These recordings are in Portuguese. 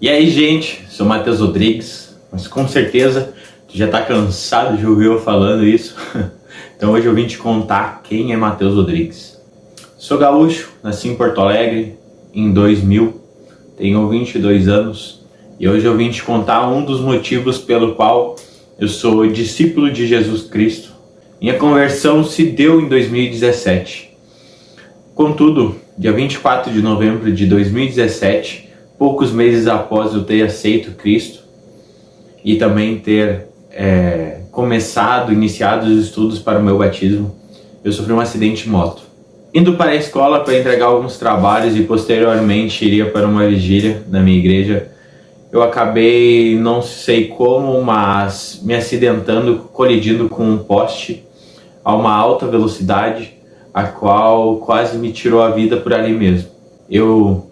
E aí, gente, sou Matheus Rodrigues, mas com certeza tu já tá cansado de ouvir eu falando isso. Então hoje eu vim te contar quem é Matheus Rodrigues. Sou gaúcho, nasci em Porto Alegre em 2000, tenho 22 anos e hoje eu vim te contar um dos motivos pelo qual eu sou discípulo de Jesus Cristo. Minha conversão se deu em 2017. Contudo, dia 24 de novembro de 2017, poucos meses após eu ter aceito Cristo e também ter iniciado os estudos para o meu batismo, eu sofri um acidente de moto. Indo para a escola para entregar alguns trabalhos e posteriormente iria para uma vigília na minha igreja, eu acabei, não sei como, mas me acidentando, colidindo com um poste a uma alta velocidade, a qual quase me tirou a vida por ali mesmo. Eu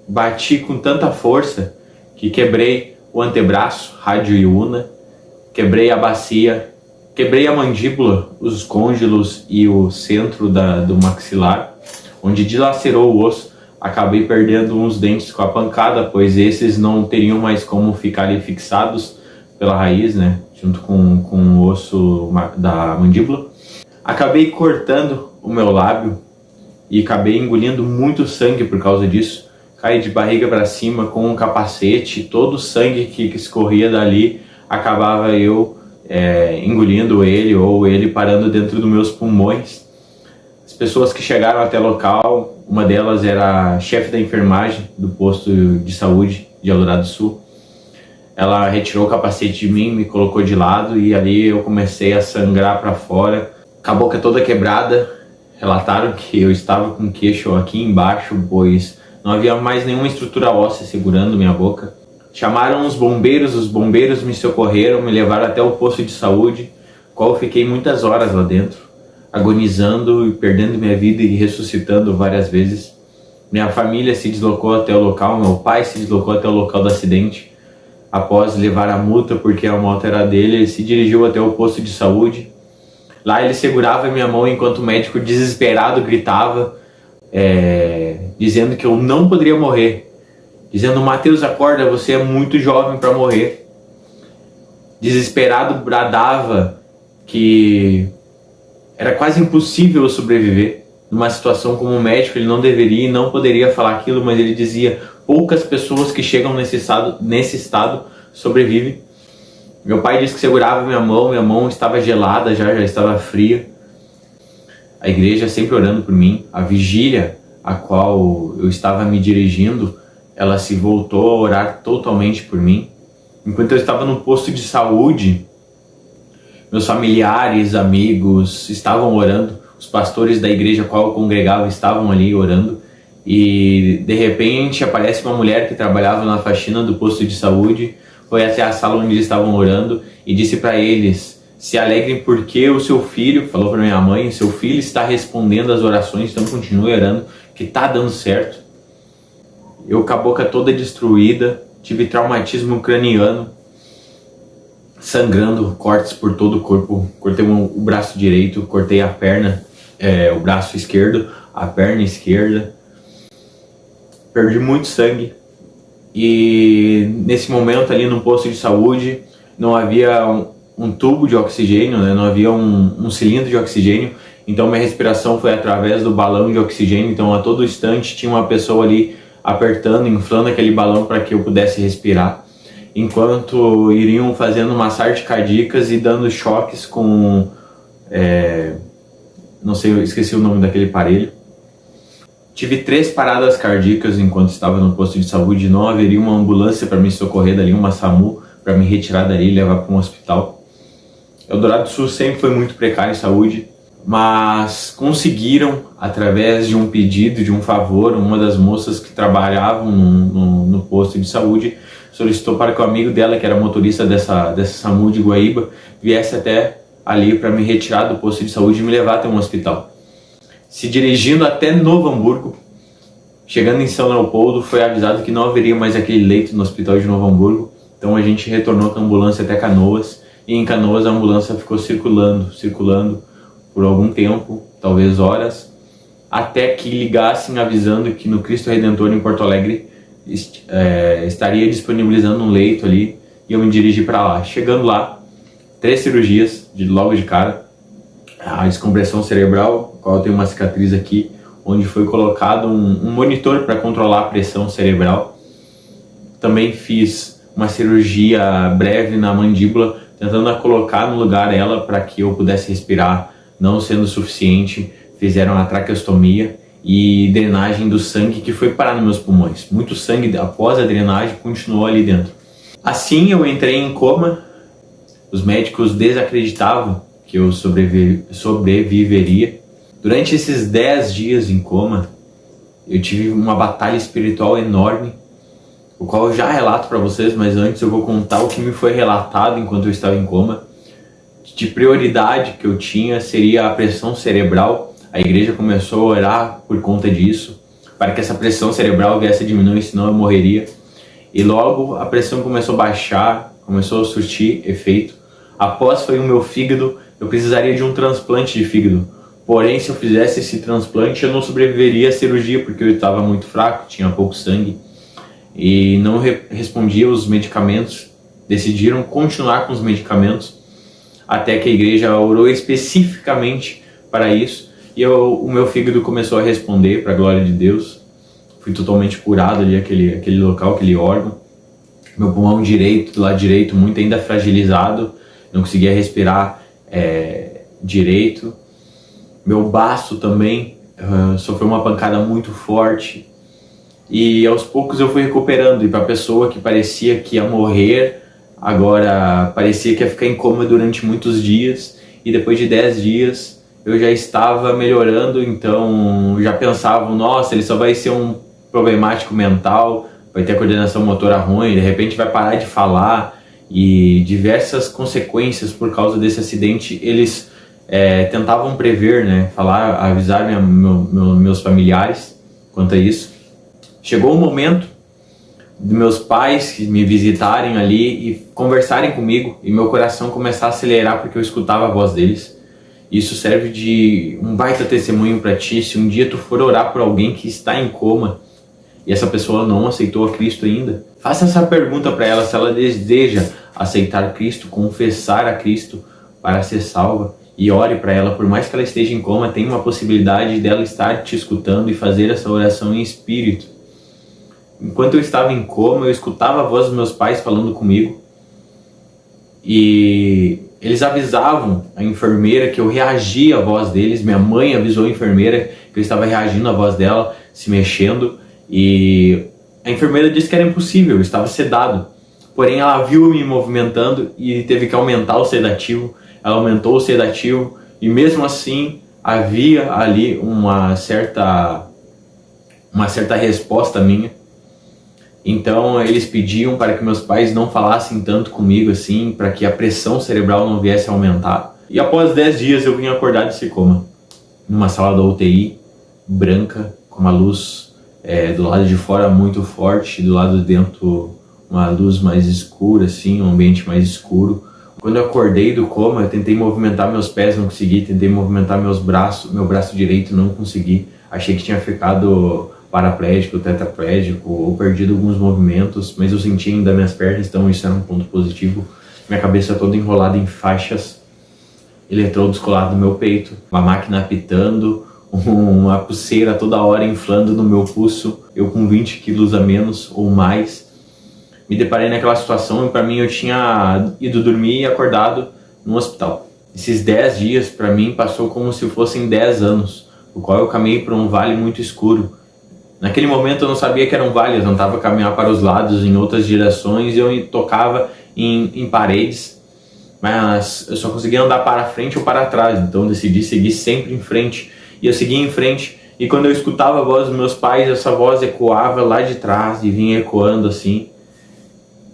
bati com tanta força que quebrei o antebraço, rádio e una, quebrei a bacia, quebrei a mandíbula, os côndilos e o centro do maxilar, onde dilacerou o osso. Acabei perdendo uns dentes com a pancada, pois esses não teriam mais como ficarem fixados pela raiz, né, junto com o osso da mandíbula. Acabei cortando o meu lábio e acabei engolindo muito sangue por causa disso. Caí de barriga para cima com um capacete, todo o sangue que escorria dali, acabava eu engolindo ele ou ele parando dentro dos meus pulmões. As pessoas que chegaram até o local, uma delas era a chefe da enfermagem do posto de saúde de Eldorado do Sul. Ela retirou o capacete de mim, me colocou de lado e ali eu comecei a sangrar para fora, com a boca toda quebrada. Relataram que eu estava com o queixo aqui embaixo, pois não havia mais nenhuma estrutura óssea segurando minha boca. Chamaram os bombeiros me socorreram, me levaram até o posto de saúde, qual eu fiquei muitas horas lá dentro, agonizando e perdendo minha vida e ressuscitando várias vezes. Minha família se deslocou até o local, meu pai se deslocou até o local do acidente. Após levar a multa, porque a moto era dele, ele se dirigiu até o posto de saúde. Lá ele segurava minha mão enquanto o médico desesperado gritava, dizendo que eu não poderia morrer. Dizendo: Matheus, acorda, você é muito jovem para morrer. Desesperado bradava que era quase impossível eu sobreviver. Numa situação como médico, ele não deveria e não poderia falar aquilo, mas ele dizia: poucas pessoas que chegam nesse estado sobrevivem. Meu pai disse que segurava minha mão estava gelada, já estava fria. A igreja sempre orando por mim. A vigília a qual eu estava me dirigindo, ela se voltou a orar totalmente por mim. Enquanto eu estava no posto de saúde, meus familiares, amigos estavam orando. Os pastores da igreja a qual eu congregava estavam ali orando. E de repente aparece uma mulher que trabalhava na faxina do posto de saúde, foi até a sala onde eles estavam orando e disse para eles: se alegrem porque o seu filho, falou para minha mãe, seu filho está respondendo às orações, então continue orando, que tá dando certo. Eu com a boca toda destruída, tive traumatismo craniano, sangrando, cortes por todo o corpo. Cortei o braço direito, cortei a perna, o braço esquerdo, a perna esquerda. Perdi muito sangue. E nesse momento ali no posto de saúde não havia um tubo de oxigênio, né? Não havia um cilindro de oxigênio. Então minha respiração foi através do balão de oxigênio. Então a todo instante tinha uma pessoa ali apertando, inflando aquele balão para que eu pudesse respirar, enquanto iriam fazendo massagens cardíacas e dando choques com não sei, eu esqueci o nome daquele aparelho. Tive 3 paradas cardíacas enquanto estava no posto de saúde. Não haveria uma ambulância para me socorrer dali, uma SAMU para me retirar dali e levar para um hospital. Eldorado do Sul sempre foi muito precário em saúde, mas conseguiram, através de um pedido, de um favor, uma das moças que trabalhavam no posto de saúde solicitou para que o amigo dela, que era motorista dessa SAMU de Guaíba, viesse até ali para me retirar do posto de saúde e me levar até um hospital. Se dirigindo até Novo Hamburgo, chegando em São Leopoldo, foi avisado que não haveria mais aquele leito no hospital de Novo Hamburgo. Então a gente retornou com a ambulância até Canoas, e em Canoas a ambulância ficou circulando por algum tempo, talvez horas, até que ligassem avisando que no Cristo Redentor em Porto Alegre estaria disponibilizando um leito ali e eu me dirigi para lá. Chegando lá, 3 cirurgias logo de cara, a descompressão cerebral, qual eu tenho uma cicatriz aqui, onde foi colocado um monitor para controlar a pressão cerebral. Também fiz uma cirurgia breve na mandíbula, tentando colocar no lugar ela para que eu pudesse respirar, não sendo suficiente. Fizeram a traqueostomia e drenagem do sangue que foi parar nos meus pulmões. Muito sangue após a drenagem continuou ali dentro. Assim eu entrei em coma. Os médicos desacreditavam que eu sobreviveria. Durante esses 10 dias em coma, eu tive uma batalha espiritual enorme, o qual eu já relato para vocês, mas antes eu vou contar o que me foi relatado enquanto eu estava em coma. De prioridade que eu tinha seria a pressão cerebral. A igreja começou a orar por conta disso, para que essa pressão cerebral viesse a diminuir, senão eu morreria. E logo a pressão começou a baixar, começou a surtir efeito. Após foi o meu fígado, eu precisaria de um transplante de fígado. Porém, se eu fizesse esse transplante, eu não sobreviveria à cirurgia, porque eu estava muito fraco, tinha pouco sangue. E não respondia aos medicamentos. Decidiram continuar com os medicamentos, até que a igreja orou especificamente para isso. E o meu fígado começou a responder, para a glória de Deus. Fui totalmente curado ali, aquele local, aquele órgão. Meu pulmão direito, do lado direito, muito ainda fragilizado. Não conseguia respirar direito. Meu baço também sofreu uma pancada muito forte. E aos poucos eu fui recuperando. E para a pessoa que parecia que ia morrer, agora parecia que ia ficar em coma durante muitos dias. E depois de 10 dias eu já estava melhorando. Então já pensavam, nossa, ele só vai ser um problemático mental, vai ter a coordenação motora ruim, de repente vai parar de falar. E diversas consequências por causa desse acidente eles tentavam prever, né? Falar, avisar meus familiares quanto a isso. Chegou o momento de meus pais me visitarem ali e conversarem comigo e meu coração começar a acelerar porque eu escutava a voz deles. Isso serve de um baita testemunho para ti. Se um dia tu for orar por alguém que está em coma e essa pessoa não aceitou a Cristo ainda, faça essa pergunta para ela se ela deseja aceitar Cristo, confessar a Cristo para ser salva, e ore para ela. Por mais que ela esteja em coma, tem uma possibilidade dela estar te escutando e fazer essa oração em espírito. Enquanto eu estava em coma, eu escutava a voz dos meus pais falando comigo e eles avisavam a enfermeira que eu reagia à voz deles. Minha mãe avisou a enfermeira que eu estava reagindo à voz dela, se mexendo, e a enfermeira disse que era impossível, eu estava sedado. Porém, ela viu me movimentando e teve que aumentar o sedativo. Ela aumentou o sedativo e mesmo assim havia ali uma certa resposta minha. Então eles pediam para que meus pais não falassem tanto comigo assim, para que a pressão cerebral não viesse a aumentar. E após 10 dias eu vim acordar desse coma, numa sala da UTI, branca, com uma luz do lado de fora muito forte, do lado de dentro uma luz mais escura, assim, um ambiente mais escuro. Quando eu acordei do coma, eu tentei movimentar meus pés, não consegui, tentei movimentar meu braço direito, não consegui. Achei que tinha ficado paraplégico, tetraplégico, ou perdido alguns movimentos, mas eu senti ainda minhas pernas, então isso era um ponto positivo. Minha cabeça toda enrolada em faixas, eletrodos colados no meu peito, uma máquina apitando, uma pulseira toda hora inflando no meu pulso, eu com 20 quilos a menos ou mais. Me deparei naquela situação e para mim eu tinha ido dormir e acordado no hospital. Esses 10 dias para mim passou como se fossem 10 anos, o qual eu caminhei por um vale muito escuro. Naquele momento eu não sabia que era um vale, eu tentava caminhar para os lados, em outras direções, e eu tocava em paredes, mas eu só conseguia andar para frente ou para trás, então eu decidi seguir sempre em frente. E eu segui em frente, e quando eu escutava a voz dos meus pais, essa voz ecoava lá de trás e vinha ecoando assim.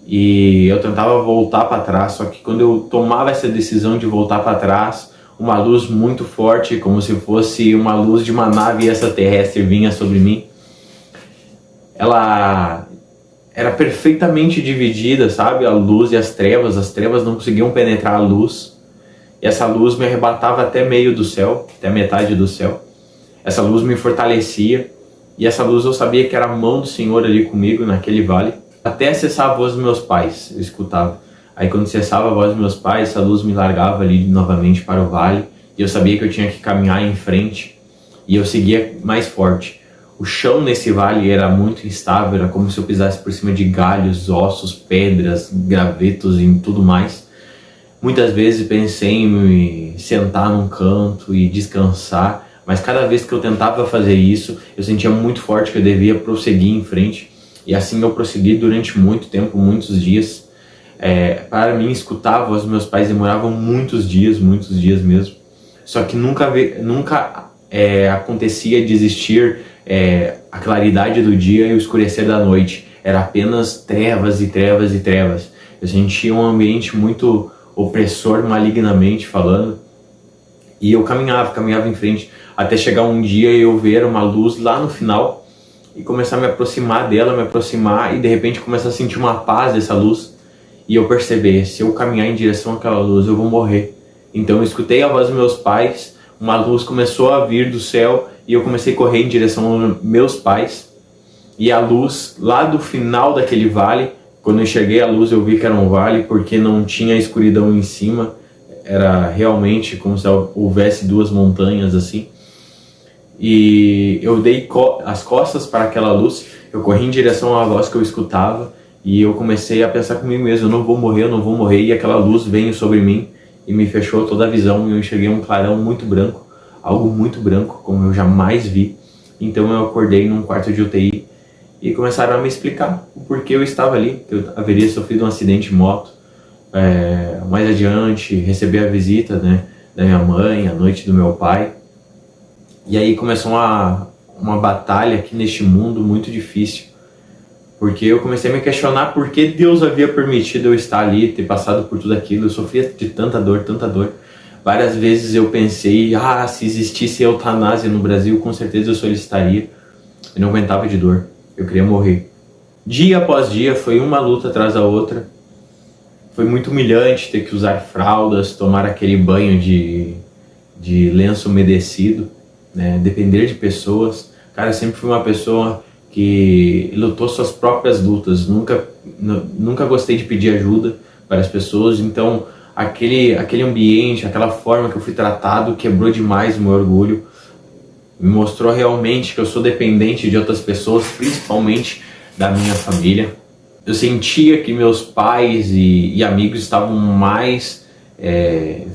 E eu tentava voltar para trás, só que quando eu tomava essa decisão de voltar para trás, uma luz muito forte, como se fosse uma luz de uma nave extraterrestre, vinha sobre mim. Ela era perfeitamente dividida, sabe? A luz e as trevas não conseguiam penetrar a luz. E essa luz me arrebatava até meio do céu, até metade do céu. Essa luz me fortalecia E essa luz eu sabia que era a mão do Senhor ali comigo naquele vale. Até cessar a voz dos meus pais, eu escutava. Aí quando cessava a voz dos meus pais, essa luz me largava ali novamente para o vale. E eu sabia que eu tinha que caminhar em frente. E eu seguia mais forte. O chão nesse vale era muito instável, era como se eu pisasse por cima de galhos, ossos, pedras, gravetos e tudo mais. Muitas vezes pensei em me sentar num canto e descansar, mas cada vez que eu tentava fazer isso, eu sentia muito forte que eu devia prosseguir em frente. E assim eu prossegui durante muito tempo, muitos dias. Para mim, escutar a voz dos meus pais demoravam muitos dias mesmo. Só que nunca acontecia de existir a claridade do dia e o escurecer da noite. Era apenas trevas e trevas e trevas. Eu sentia um ambiente muito opressor, malignamente falando. E eu caminhava em frente, até chegar um dia e eu ver uma luz lá no final e começar a me aproximar dela, e de repente começar a sentir uma paz dessa luz. E eu perceber, se eu caminhar em direção àquela luz, eu vou morrer. Então eu escutei a voz dos meus pais, uma luz começou a vir do céu e eu comecei a correr em direção aos meus pais. E a luz lá do final daquele vale, quando eu enxerguei a luz eu vi que era um vale porque não tinha escuridão em cima. Era realmente como se houvesse duas montanhas assim. E eu dei as costas para aquela luz, eu corri em direção à voz que eu escutava. E eu comecei a pensar comigo mesmo, eu não vou morrer, e aquela luz veio sobre mim e me fechou toda a visão e eu enxerguei um clarão muito branco, algo muito branco, como eu jamais vi. Então eu acordei num quarto de UTI e começaram a me explicar o porquê eu estava ali, que eu haveria sofrido um acidente de moto. Mais adiante, recebi a visita, né, da minha mãe, a noite do meu pai. E aí começou uma batalha aqui neste mundo muito difícil. Porque eu comecei a me questionar por que Deus havia permitido eu estar ali, ter passado por tudo aquilo. Eu sofria de tanta dor, tanta dor. Várias vezes eu pensei, se existisse eutanásia no Brasil, com certeza eu solicitaria. Eu não aguentava de dor, eu queria morrer. Dia após dia, foi uma luta atrás da outra. Foi muito humilhante ter que usar fraldas, tomar aquele banho de lenço umedecido, né? Depender de pessoas. Cara, eu sempre fui uma pessoa que lutou suas próprias lutas, nunca gostei de pedir ajuda para as pessoas, então aquele ambiente, aquela forma que eu fui tratado quebrou demais o meu orgulho, me mostrou realmente que eu sou dependente de outras pessoas, principalmente da minha família. Eu sentia que meus pais e amigos estavam mais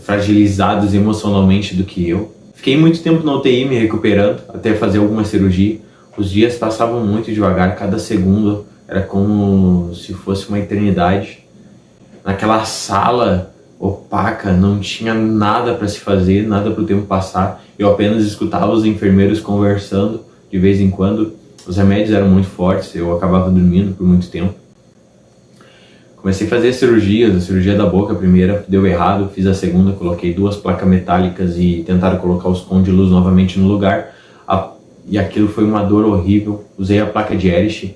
fragilizados emocionalmente do que eu. Fiquei muito tempo na UTI me recuperando, até fazer alguma cirurgia. Os dias passavam muito devagar, cada segundo era como se fosse uma eternidade. Naquela sala opaca, não tinha nada para se fazer, nada para o tempo passar. Eu apenas escutava os enfermeiros conversando de vez em quando. Os remédios eram muito fortes, eu acabava dormindo por muito tempo. Comecei a fazer cirurgias, a cirurgia da boca a primeira deu errado, fiz a segunda, coloquei 2 placas metálicas e tentaram colocar os côndilos novamente no lugar. E aquilo foi uma dor horrível. Usei a placa de Erich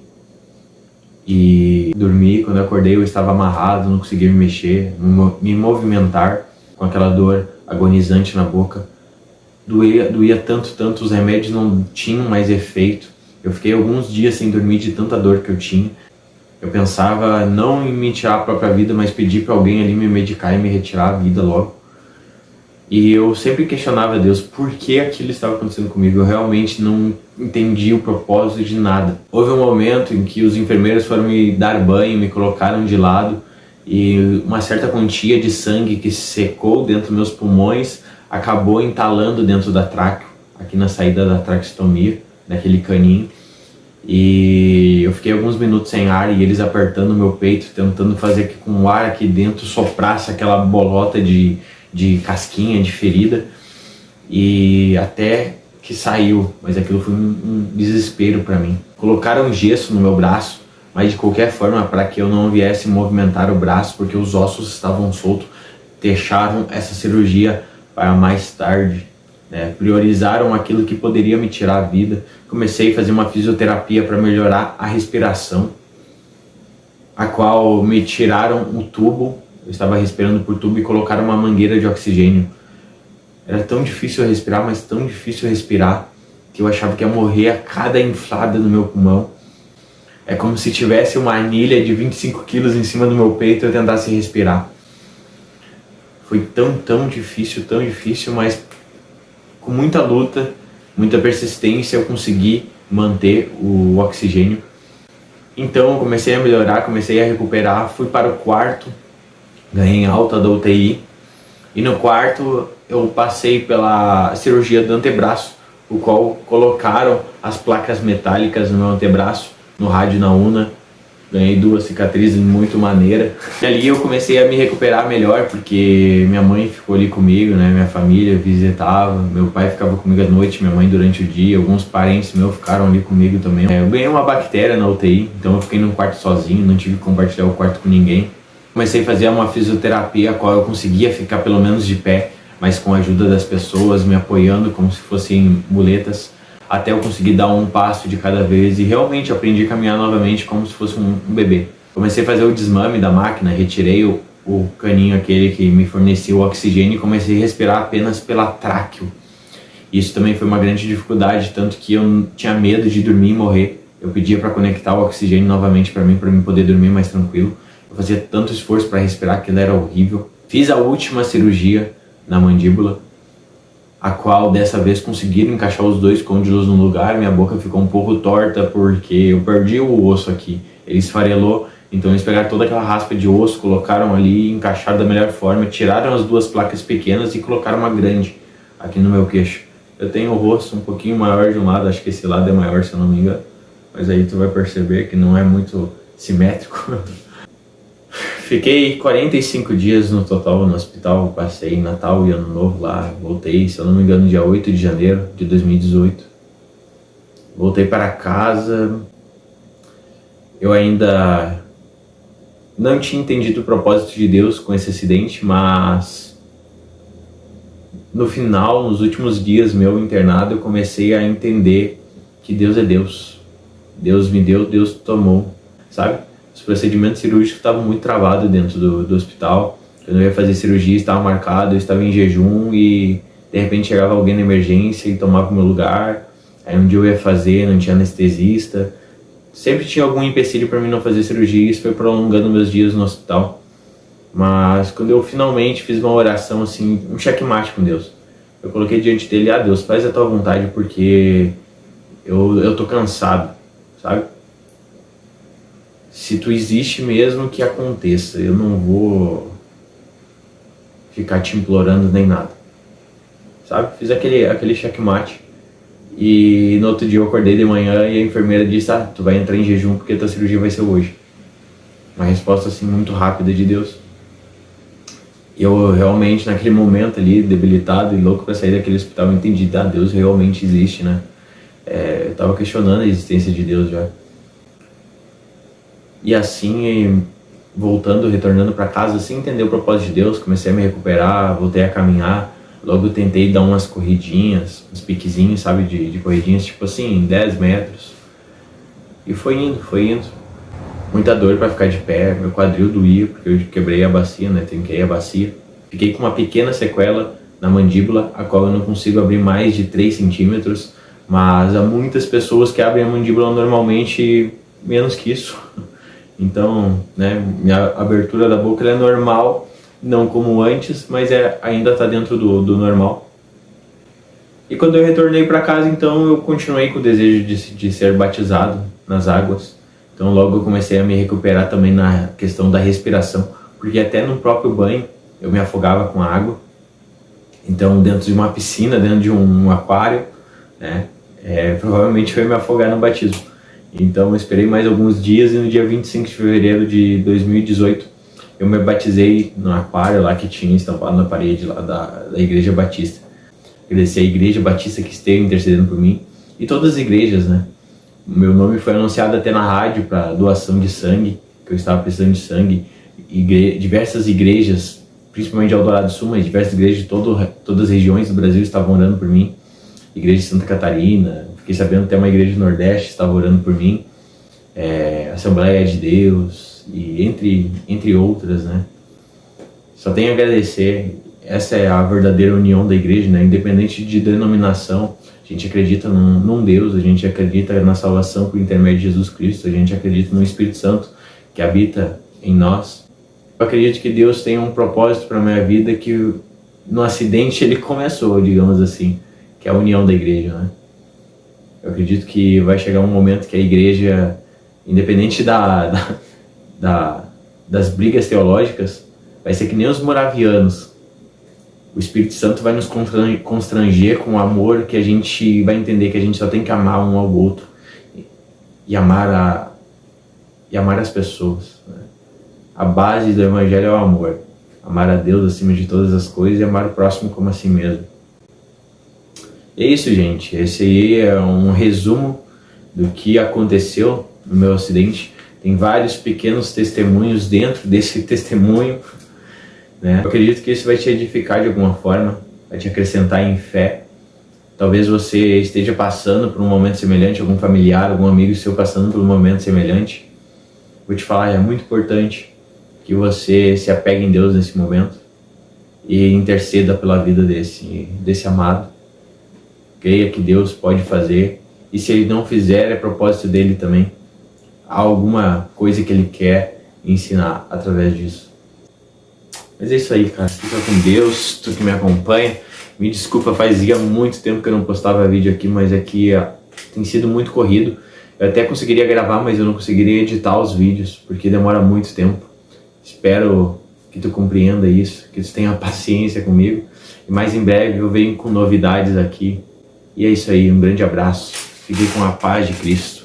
e dormi. Quando eu acordei eu estava amarrado, não conseguia me mexer, me movimentar, com aquela dor agonizante na boca. Doía tanto, os remédios não tinham mais efeito. Eu fiquei alguns dias sem dormir de tanta dor que eu tinha. Eu pensava não em me tirar a própria vida, mas pedir para alguém ali me medicar e me retirar a vida logo. E eu sempre questionava a Deus por que aquilo estava acontecendo comigo. Eu realmente não entendi o propósito de nada. Houve um momento em que os enfermeiros foram me dar banho, me colocaram de lado e uma certa quantia de sangue que secou dentro dos meus pulmões acabou entalando dentro da tráqueo, aqui na saída da traqueostomia, daquele caninho. E eu fiquei alguns minutos sem ar e eles apertando o meu peito, tentando fazer que com o ar aqui dentro soprasse aquela bolota de casquinha, de ferida, e até que saiu, mas aquilo foi um desespero para mim. Colocaram gesso no meu braço, mas de qualquer forma, para que eu não viesse movimentar o braço, porque os ossos estavam soltos, deixaram essa cirurgia para mais tarde, né? Priorizaram aquilo que poderia me tirar a vida. Comecei a fazer uma fisioterapia para melhorar a respiração, a qual me tiraram o tubo. Eu estava respirando por tubo e colocaram uma mangueira de oxigênio. Era tão difícil respirar, mas tão difícil respirar, que eu achava que ia morrer a cada inflada no meu pulmão. É como se tivesse uma anilha de 25 quilos em cima do meu peito e eu tentasse respirar. Foi tão difícil, mas com muita luta, muita persistência eu consegui manter o oxigênio. Então eu comecei a melhorar, comecei a recuperar, fui para o quarto, ganhei alta da UTI. E no quarto eu passei pela cirurgia do antebraço, o qual colocaram as placas metálicas no meu antebraço, no rádio na UNA. Ganhei 2 cicatrizes muito maneiras. E ali eu comecei a me recuperar melhor, porque minha mãe ficou ali comigo, né? Minha família visitava, meu pai ficava comigo à noite, minha mãe durante o dia, alguns parentes meus ficaram ali comigo também. Eu ganhei uma bactéria na UTI, então eu fiquei num quarto sozinho, não tive que compartilhar o quarto com ninguém. Comecei a fazer uma fisioterapia, a qual eu conseguia ficar pelo menos de pé, mas com a ajuda das pessoas me apoiando como se fossem muletas, até eu conseguir dar um passo de cada vez e realmente aprendi a caminhar novamente como se fosse um bebê. Comecei a fazer o desmame da máquina, retirei o caninho aquele que me fornecia o oxigênio e comecei a respirar apenas pela tráqueo. Isso também foi uma grande dificuldade, tanto que eu tinha medo de dormir e morrer. Eu pedia para conectar o oxigênio novamente para mim poder dormir mais tranquilo. Eu fazia tanto esforço para respirar que ele era horrível. Fiz a última cirurgia na mandíbula, a qual dessa vez conseguiram encaixar os 2 côndilos no lugar. Minha boca ficou um pouco torta porque eu perdi o osso aqui, ele esfarelou, então eles pegaram toda aquela raspa de osso, colocaram ali, encaixaram da melhor forma, tiraram as 2 placas pequenas e colocaram uma grande aqui no meu queixo. Eu tenho o rosto um pouquinho maior de um lado, acho que esse lado é maior se eu não me engano, mas aí tu vai perceber que não é muito simétrico. Fiquei 45 dias no total no hospital, passei Natal e Ano Novo lá, voltei, se eu não me engano, dia 8 de janeiro de 2018. Voltei para casa, eu ainda não tinha entendido o propósito de Deus com esse acidente, mas no final, nos últimos dias meu internado, eu comecei a entender que Deus é Deus. Deus me deu, Deus tomou, sabe? Os procedimentos cirúrgicos estavam muito travados dentro do hospital. Quando eu ia fazer cirurgia, estava marcado, eu estava em jejum e de repente chegava alguém na emergência e tomava o meu lugar. Aí um dia eu ia fazer, não tinha anestesista. Sempre tinha algum empecilho para mim não fazer cirurgia e isso foi prolongando meus dias no hospital. Mas quando eu finalmente fiz uma oração, assim, um checkmate com Deus, eu coloquei diante dele: Deus, faz a tua vontade porque eu tô cansado, sabe? Se tu existe mesmo, que aconteça. Eu não vou ficar te implorando nem nada, sabe? Fiz aquele checkmate. E no outro dia eu acordei de manhã e a enfermeira disse: tu vai entrar em jejum porque tua cirurgia vai ser hoje. Uma resposta assim muito rápida de Deus. E eu realmente naquele momento ali, debilitado e louco para sair daquele hospital, eu entendi: Deus realmente existe, né? Eu tava questionando a existência de Deus já. E assim, retornando para casa, assim, entender o propósito de Deus, comecei a me recuperar, voltei a caminhar. Logo eu tentei dar umas corridinhas, uns piquezinhos, sabe, de corridinhas, tipo assim, 10 metros. E foi indo. Muita dor para ficar de pé, meu quadril doía, porque eu quebrei a bacia, né, trinquei a bacia. Fiquei com uma pequena sequela na mandíbula, a qual eu não consigo abrir mais de 3 centímetros, mas há muitas pessoas que abrem a mandíbula normalmente menos que isso. Então, né, minha abertura da boca ela é normal, não como antes, mas ainda está dentro do normal. E quando eu retornei para casa, então, eu continuei com o desejo de ser batizado nas águas. Então logo eu comecei a me recuperar também na questão da respiração, porque até no próprio banho eu me afogava com a água. Então dentro de uma piscina, dentro de um aquário, né, provavelmente eu ia me afogar no batismo. Então eu esperei mais alguns dias e no dia 25 de fevereiro de 2018 eu me batizei no aquário lá que tinha estampado na parede lá da Igreja Batista. Agradecer a Igreja Batista que esteve intercedendo por mim e todas as igrejas, né? Meu nome foi anunciado até na rádio para doação de sangue, que eu estava precisando de sangue. Diversas igrejas, principalmente de Eldorado do Sul, mas diversas igrejas de todas as regiões do Brasil estavam orando por mim. Igreja de Santa Catarina, fiquei sabendo até uma igreja do Nordeste estava orando por mim. Assembleia de Deus, e entre outras, né? Só tenho a agradecer. Essa é a verdadeira união da igreja, né? Independente de denominação. A A gente acredita num Deus, a gente acredita na salvação por intermédio de Jesus Cristo, a gente acredita no Espírito Santo que habita em nós. Eu acredito que Deus tem um propósito para a minha vida que no acidente ele começou, digamos assim, que é a união da igreja, né? Eu acredito que vai chegar um momento que a igreja, independente das brigas teológicas, vai ser que nem os moravianos. O Espírito Santo vai nos constranger com o amor, que a gente vai entender que a gente só tem que amar um ao outro e amar as pessoas, né? A base do Evangelho é o amor. Amar a Deus acima de todas as coisas e amar o próximo como a si mesmo. É isso, gente. Esse aí é um resumo do que aconteceu no meu acidente. Tem vários pequenos testemunhos dentro desse testemunho, né? Eu acredito que isso vai te edificar de alguma forma, vai te acrescentar em fé. Talvez você esteja passando por um momento semelhante, algum familiar, algum amigo seu passando por um momento semelhante. Vou te falar, é muito importante que você se apegue em Deus nesse momento e interceda pela vida desse amado. Creia que Deus pode fazer, e se Ele não fizer, é propósito dele também. Há alguma coisa que Ele quer ensinar através disso. Mas é isso aí, cara. Fica com Deus, tu que me acompanha. Me desculpa, fazia muito tempo que eu não postava vídeo aqui, mas aqui tem sido muito corrido. Eu até conseguiria gravar, mas eu não conseguiria editar os vídeos, porque demora muito tempo. Espero que tu compreenda isso, que tu tenha paciência comigo. E mais em breve eu venho com novidades aqui. E é isso aí, um grande abraço. Fique com a paz de Cristo.